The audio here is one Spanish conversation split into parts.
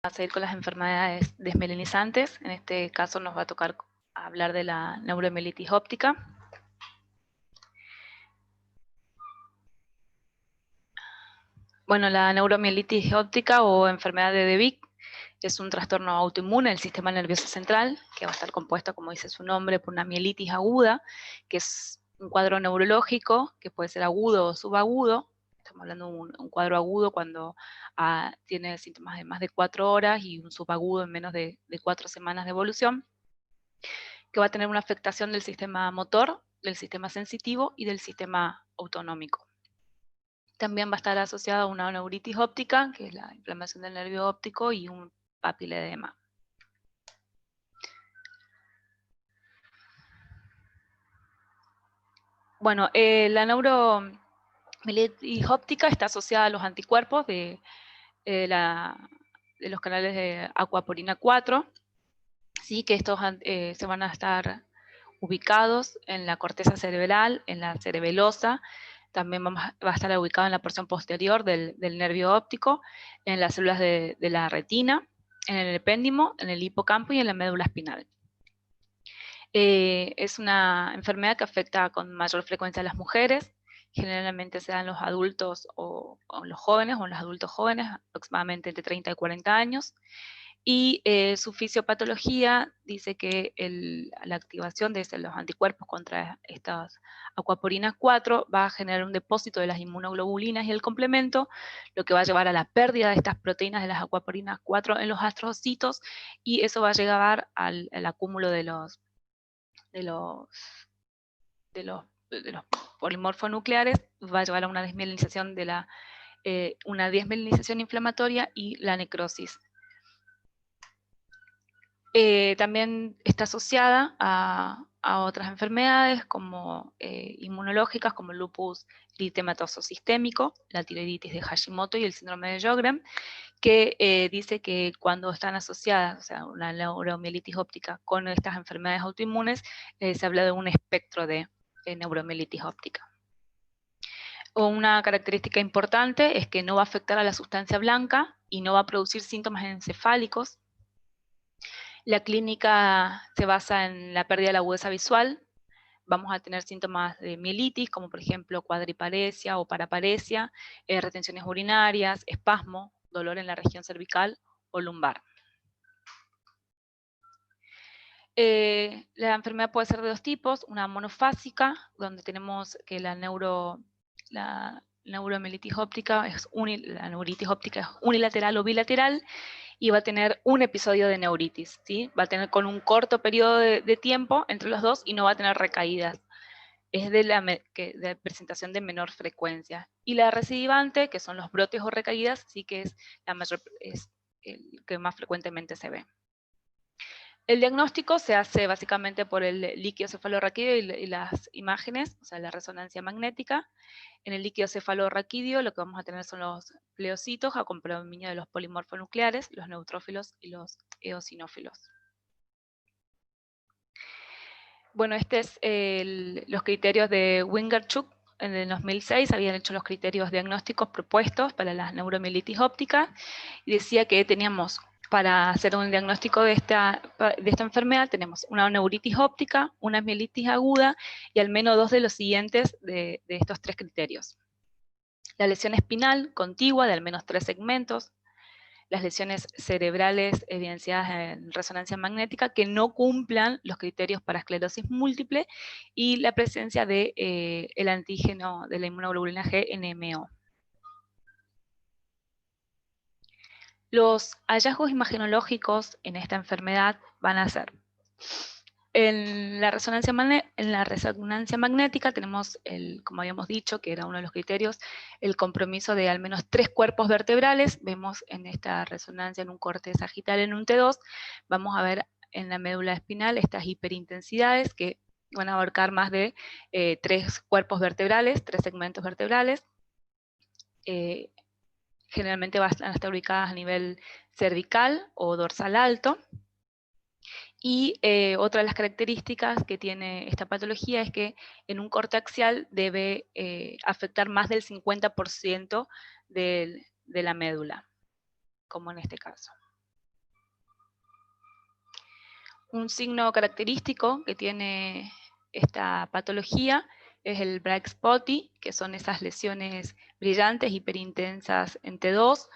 a seguir con las enfermedades desmelinizantes. En este caso nos va a tocar hablar de la neuromielitis óptica. Bueno, la neuromielitis óptica o enfermedad de Vick es un trastorno autoinmune del sistema nervioso central, que va a estar compuesto, como dice su nombre, por una mielitis aguda, que es un cuadro neurológico, que puede ser agudo o subagudo. Estamos hablando de un cuadro agudo cuando tiene síntomas de más de 4 horas y un subagudo en menos de 4 semanas de evolución, que va a tener una afectación del sistema motor, del sistema sensitivo y del sistema autonómico. También va a estar asociado a una neuritis óptica, que es la inflamación del nervio óptico, y un papiledema. Bueno, la neuromielitis óptica está asociada a los anticuerpos de los canales de aquaporina 4, ¿sí? Que estos se van a estar ubicados en la corteza cerebral, en la cerebelosa. También va a estar ubicado en la porción posterior del nervio óptico, en las células de la retina, en el epéndimo, en el hipocampo y en la médula espinal. Es una enfermedad que afecta con mayor frecuencia a las mujeres. Generalmente se dan los adultos o los jóvenes, o los adultos jóvenes, aproximadamente entre 30 y 40 años. Y su fisiopatología dice que la activación de los anticuerpos contra estas aquaporinas 4 va a generar un depósito de las inmunoglobulinas y el complemento, lo que va a llevar a la pérdida de estas proteínas de las aquaporinas 4 en los astrocitos, y eso va a llevar al acúmulo de los polimorfonucleares, va a llevar a una desmielinización una desmielinización inflamatoria y la necrosis. También está asociada a otras enfermedades como inmunológicas, como el lupus eritematoso sistémico, la tiroiditis de Hashimoto y el síndrome de Sjögren, que dice que cuando están asociadas, o sea, una neuromielitis óptica con estas enfermedades autoinmunes, se habla de un espectro de neuromielitis óptica. Una característica importante es que no va a afectar a la sustancia blanca y no va a producir síntomas encefálicos. La clínica se basa en la pérdida de la agudeza visual. Vamos a tener síntomas de mielitis, como por ejemplo cuadriparesia o paraparesia, retenciones urinarias, espasmo, dolor en la región cervical o lumbar. La enfermedad puede ser de dos tipos: una monofásica, donde tenemos que la neuromielitis óptica la neuritis óptica es unilateral o bilateral, y va a tener un episodio de neuritis, ¿sí? Va a tener con un corto periodo de tiempo entre los dos y no va a tener recaídas. Es de presentación de menor frecuencia. Y la recidivante, que son los brotes o recaídas, sí que es el que más frecuentemente se ve. El diagnóstico se hace básicamente por el líquido cefalorraquídeo y las imágenes, o sea, la resonancia magnética. En el líquido cefalorraquídeo lo que vamos a tener son los pleocitos a predominio de los polimorfonucleares, los neutrófilos y los eosinófilos. Bueno, los criterios de Wingerchuk. En el 2006 habían hecho los criterios diagnósticos propuestos para las neuromielitis ópticas, y decía que teníamos, para hacer un diagnóstico de esta enfermedad, tenemos una neuritis óptica, una mielitis aguda y al menos 2 de los siguientes de estos 3 criterios. La lesión espinal contigua de al menos 3 segmentos, las lesiones cerebrales evidenciadas en resonancia magnética que no cumplan los criterios para esclerosis múltiple, y la presencia de el antígeno de la inmunoglobulina G, NMO. Los hallazgos imagenológicos en esta enfermedad van a ser: en la resonancia magnética tenemos, como habíamos dicho, que era uno de los criterios, el compromiso de al menos 3 cuerpos vertebrales. Vemos en esta resonancia en un corte sagital en un T2, vamos a ver en la médula espinal estas hiperintensidades que van a abarcar más de 3 cuerpos vertebrales, 3 segmentos vertebrales. Generalmente van a estar ubicadas a nivel cervical o dorsal alto. Y otra de las características que tiene esta patología es que en un corte axial debe afectar más del 50% de la médula, como en este caso. Un signo característico que tiene esta patología es el bright spotty, que son esas lesiones brillantes, hiperintensas en T2,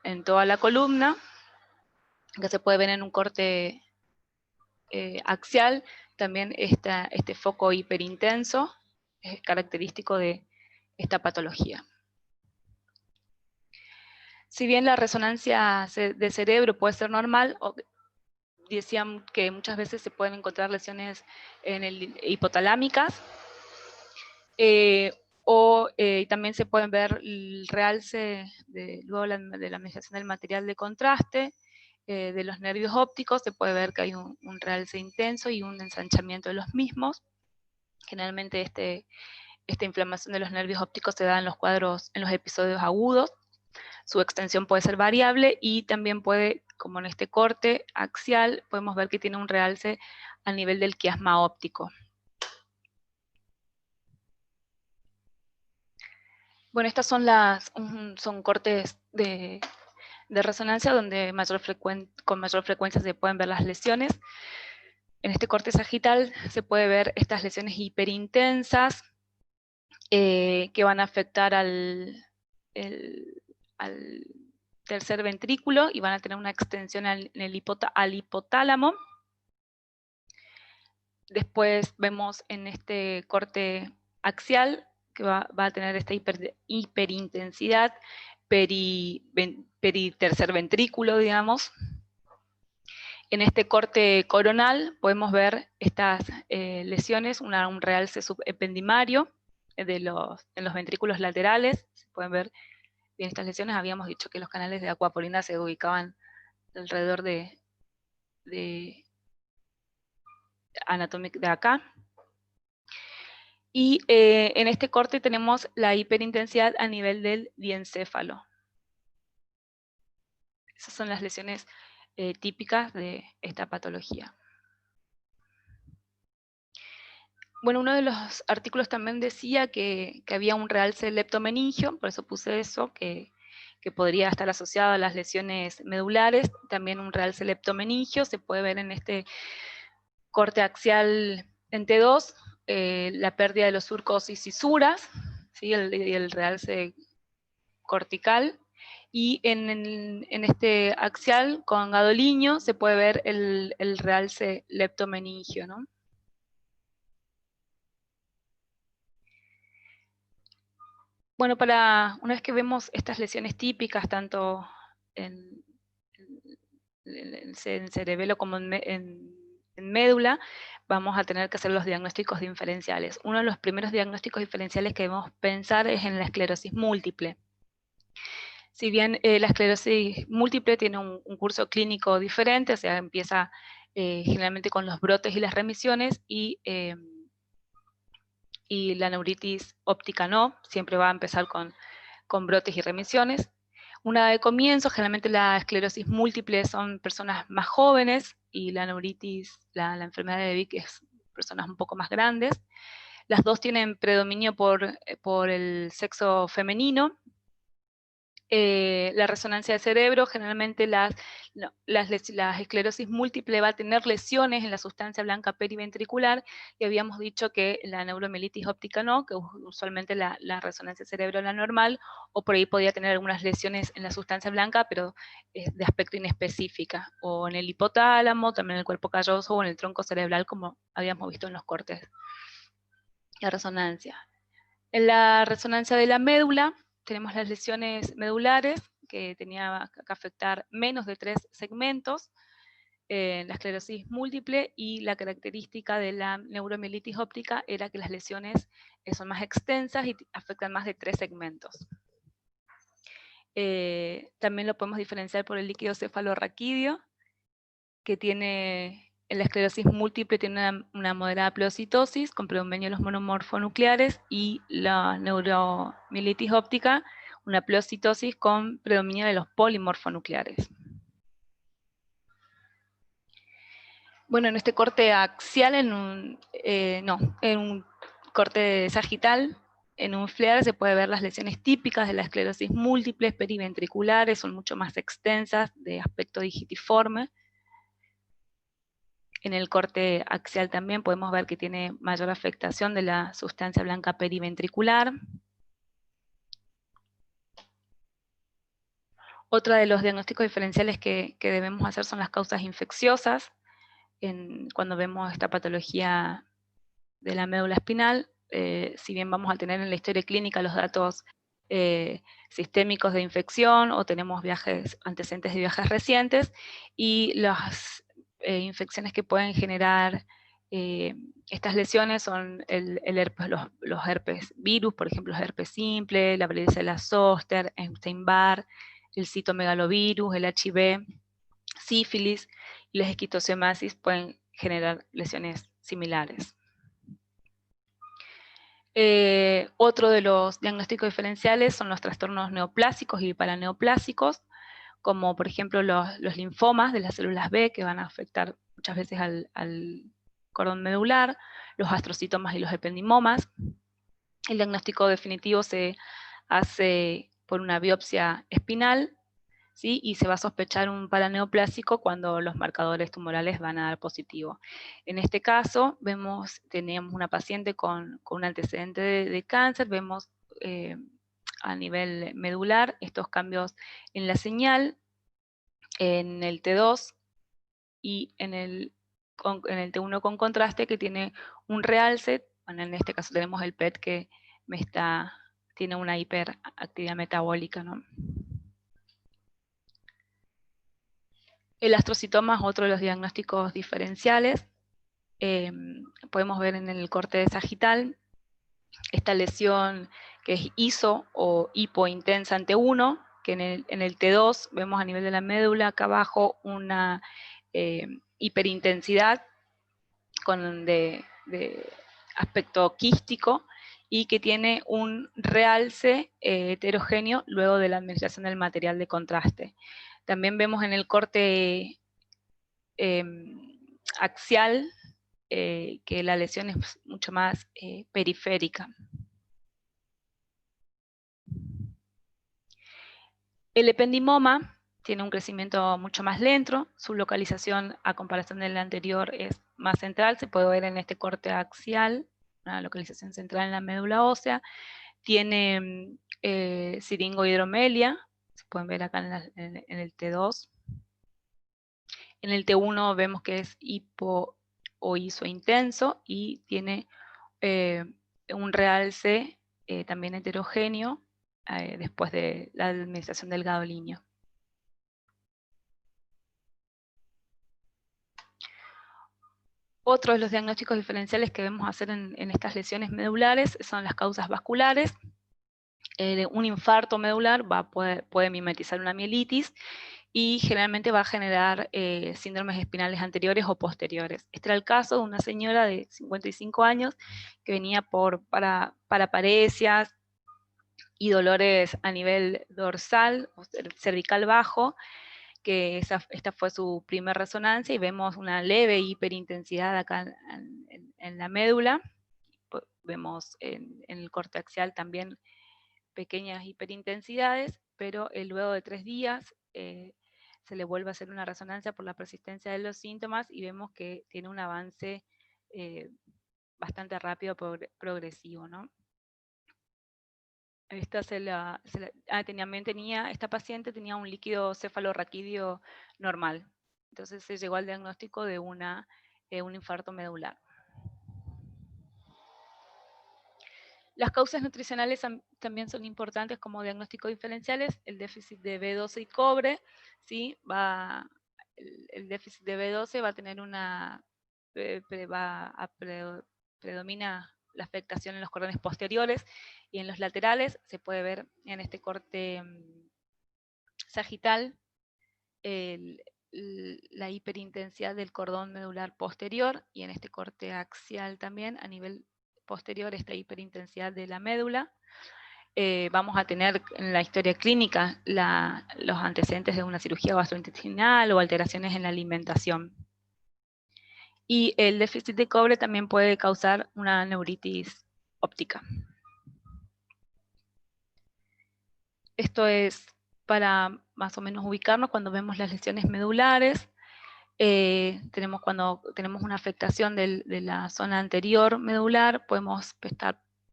en toda la columna, que se puede ver en un corte axial. También este foco hiperintenso es característico de esta patología. Si bien la resonancia de cerebro puede ser normal, decían que muchas veces se pueden encontrar lesiones hipotalámicas, también se pueden ver el realce luego de la mediación del material de contraste, de los nervios ópticos. Se puede ver que hay un realce intenso y un ensanchamiento de los mismos. Generalmente esta inflamación de los nervios ópticos se da en los cuadros, en los episodios agudos. Su extensión puede ser variable y también puede, como en este corte axial, podemos ver que tiene un realce a nivel del quiasma óptico. Bueno, estas son cortes de resonancia donde con mayor frecuencia se pueden ver las lesiones. En este corte sagital se puede ver estas lesiones hiperintensas que van a afectar al tercer ventrículo y van a tener una extensión al hipotálamo. Después vemos en este corte axial que va a tener esta hiperintensidad tercer ventrículo, digamos. En este corte coronal podemos ver estas lesiones, un realce subependimario en los ventrículos laterales. Se pueden ver bien estas lesiones. Habíamos dicho que los canales de Aquaporina se ubicaban alrededor de anatómico de acá. Y en este corte tenemos la hiperintensidad a nivel del diencéfalo. Esas son las lesiones típicas de esta patología. Bueno, uno de los artículos también decía que había un realce leptomeningio, por eso puse eso, que podría estar asociado a las lesiones medulares. También un realce leptomeningio se puede ver en este corte axial en T2, la pérdida de los surcos y cisuras, ¿sí? el realce cortical. Y en este axial con gadoliño se puede ver el realce leptomeningio, ¿no? Bueno, una vez que vemos estas lesiones típicas, tanto en cerebelo como en médula, vamos a tener que hacer los diagnósticos diferenciales. Uno de los primeros diagnósticos diferenciales que debemos pensar es en la esclerosis múltiple. Si bien la esclerosis múltiple tiene un curso clínico diferente, o sea, empieza generalmente con los brotes y las remisiones, y la neuritis óptica no, siempre va a empezar con brotes y remisiones. Una de comienzo, generalmente la esclerosis múltiple son personas más jóvenes, y la neuritis, la enfermedad de Vick, es personas un poco más grandes. Las dos tienen predominio por el sexo femenino. La resonancia de cerebro, generalmente la esclerosis múltiple va a tener lesiones en la sustancia blanca periventricular, y habíamos dicho que la neuromielitis óptica no, que usualmente la resonancia de cerebro es la normal, o por ahí podía tener algunas lesiones en la sustancia blanca, pero de aspecto inespecífica, o en el hipotálamo, también en el cuerpo calloso, o en el tronco cerebral, como habíamos visto en los cortes de resonancia. En la resonancia de la médula tenemos las lesiones medulares, que tenía que afectar menos de 3 segmentos, la esclerosis múltiple, y la característica de la neuromielitis óptica era que las lesiones son más extensas y afectan más de 3 segmentos. También lo podemos diferenciar por el líquido cefalorraquídeo, que tiene, en la esclerosis múltiple tiene una moderada pleocitosis con predominio de los monomorfonucleares, y la neuromielitis óptica una pleocitosis con predominio de los polimorfonucleares. Bueno, en este corte axial, en un corte sagital, en un FLEAR se puede ver las lesiones típicas de la esclerosis múltiple, periventriculares, son mucho más extensas, de aspecto digitiforme. En el corte axial también podemos ver que tiene mayor afectación de la sustancia blanca periventricular. Otro de los diagnósticos diferenciales que debemos hacer son las causas infecciosas. Cuando vemos esta patología de la médula espinal, si bien vamos a tener en la historia clínica los datos sistémicos de infección o tenemos antecedentes de viajes recientes, y las infecciones que pueden generar estas lesiones son los herpes virus, por ejemplo, los herpes simple, la varicela zoster, Epstein-Barr, el citomegalovirus, el HIV, sífilis y las esquistosomiasis pueden generar lesiones similares. Otro de los diagnósticos diferenciales son los trastornos neoplásicos y paraneoplásicos, como por ejemplo los linfomas de las células B, que van a afectar muchas veces al cordón medular, los astrocitomas y los ependimomas. El diagnóstico definitivo se hace por una biopsia espinal, ¿sí? Y se va a sospechar un paraneoplásico cuando los marcadores tumorales van a dar positivo. En este caso, tenemos una paciente con un antecedente de cáncer, vemos a nivel medular estos cambios en la señal, en el T2 y en el T1 con contraste, que tiene un realce. Bueno, en este caso tenemos el PET que tiene una hiperactividad metabólica, ¿no? El astrocitoma es otro de los diagnósticos diferenciales. Podemos ver en el corte sagital esta lesión que es iso o hipointensa ante 1, que en el T2 vemos a nivel de la médula acá abajo una hiperintensidad de aspecto quístico, y que tiene un realce heterogéneo luego de la administración del material de contraste. También vemos en el corte axial que la lesión es mucho más periférica. El ependimoma tiene un crecimiento mucho más lento, su localización a comparación del anterior es más central, se puede ver en este corte axial, una localización central en la médula ósea, tiene siringohidromelia, se pueden ver acá en el T2. En el T1 vemos que es hipo o isointenso y tiene un realce también heterogéneo después de la administración del gadolinio. Otro de los diagnósticos diferenciales que debemos hacer en estas lesiones medulares son las causas vasculares. Un infarto medular puede mimetizar una mielitis y generalmente va a generar síndromes espinales anteriores o posteriores. Este era el caso de una señora de 55 años que venía para paraparesias y dolores a nivel dorsal o cervical bajo, que esta fue su primera resonancia, y vemos una leve hiperintensidad acá en la médula. Vemos en el corte axial también pequeñas hiperintensidades, pero luego de 3 días se le vuelve a hacer una resonancia por la persistencia de los síntomas y vemos que tiene un avance bastante rápido, progresivo, ¿no? Esta esta paciente tenía un líquido cefalorraquídeo normal, entonces se llegó al diagnóstico de un infarto medular. Las causas nutricionales también son importantes como diagnósticos diferenciales. El déficit de B12 y cobre, ¿sí? El déficit de B12 va a tener predomina la afectación en los cordones posteriores y en los laterales. Se puede ver en este corte sagital la hiperintensidad del cordón medular posterior, y en este corte axial también a nivel posterior esta hiperintensidad de la médula. Vamos a tener en la historia clínica los antecedentes de una cirugía gastrointestinal o alteraciones en la alimentación. Y el déficit de cobre también puede causar una neuritis óptica. Esto es para más o menos ubicarnos cuando vemos las lesiones medulares. Cuando tenemos una afectación de la zona anterior medular, podemos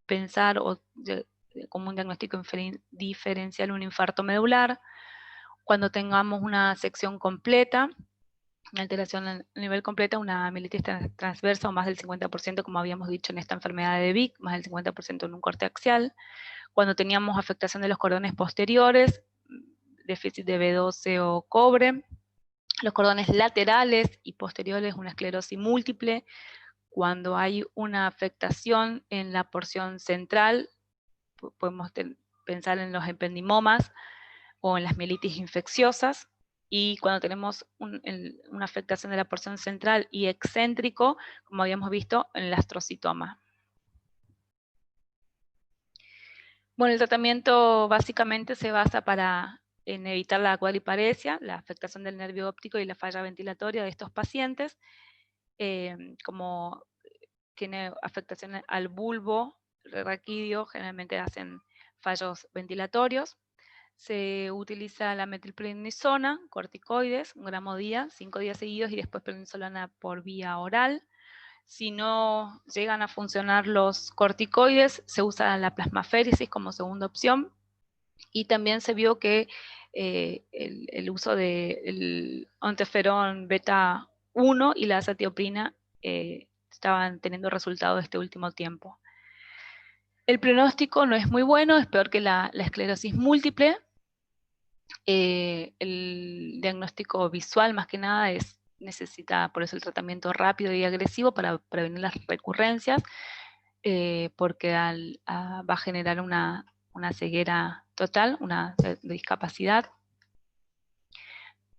pensar como un diagnóstico diferencial un infarto medular. Cuando tengamos una sección completa, una alteración a nivel completa, una mielitis transversa o más del 50%, como habíamos dicho en esta enfermedad de Vick, más del 50% en un corte axial. Cuando teníamos afectación de los cordones posteriores, déficit de B12 o cobre. Los cordones laterales y posteriores, una esclerosis múltiple. Cuando hay una afectación en la porción central, podemos pensar en los ependimomas o en las mielitis infecciosas. Y cuando tenemos una afectación de la porción central y excéntrico, como habíamos visto, en el astrocitoma. Bueno, el tratamiento básicamente se basa en evitar la cuadriparesia, la afectación del nervio óptico y la falla ventilatoria de estos pacientes. Como tiene afectación al bulbo raquídeo, generalmente hacen fallos ventilatorios. Se utiliza la metilprednisona, corticoides, 1 gramo día, 5 días seguidos, y después prednisolona por vía oral. Si no llegan a funcionar los corticoides, se usa la plasmaféresis como segunda opción. Y también se vio que el uso del interferón beta 1 y la azatioprina estaban teniendo resultados este último tiempo. El pronóstico no es muy bueno, es peor que la esclerosis múltiple. El diagnóstico visual, más que nada, necesita por eso el tratamiento rápido y agresivo para prevenir las recurrencias, porque va a generar una ceguera total, una discapacidad.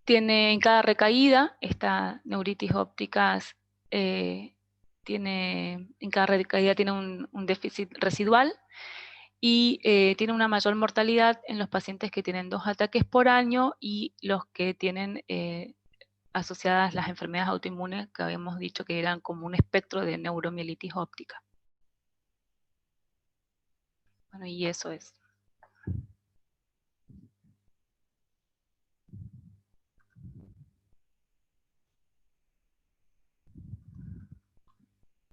Tiene en cada recaída, esta neuritis ópticas en cada recaída tiene un déficit residual, y tiene una mayor mortalidad en los pacientes que tienen 2 ataques por año y los que tienen asociadas las enfermedades autoinmunes que habíamos dicho que eran como un espectro de neuromielitis óptica. Bueno, y eso es.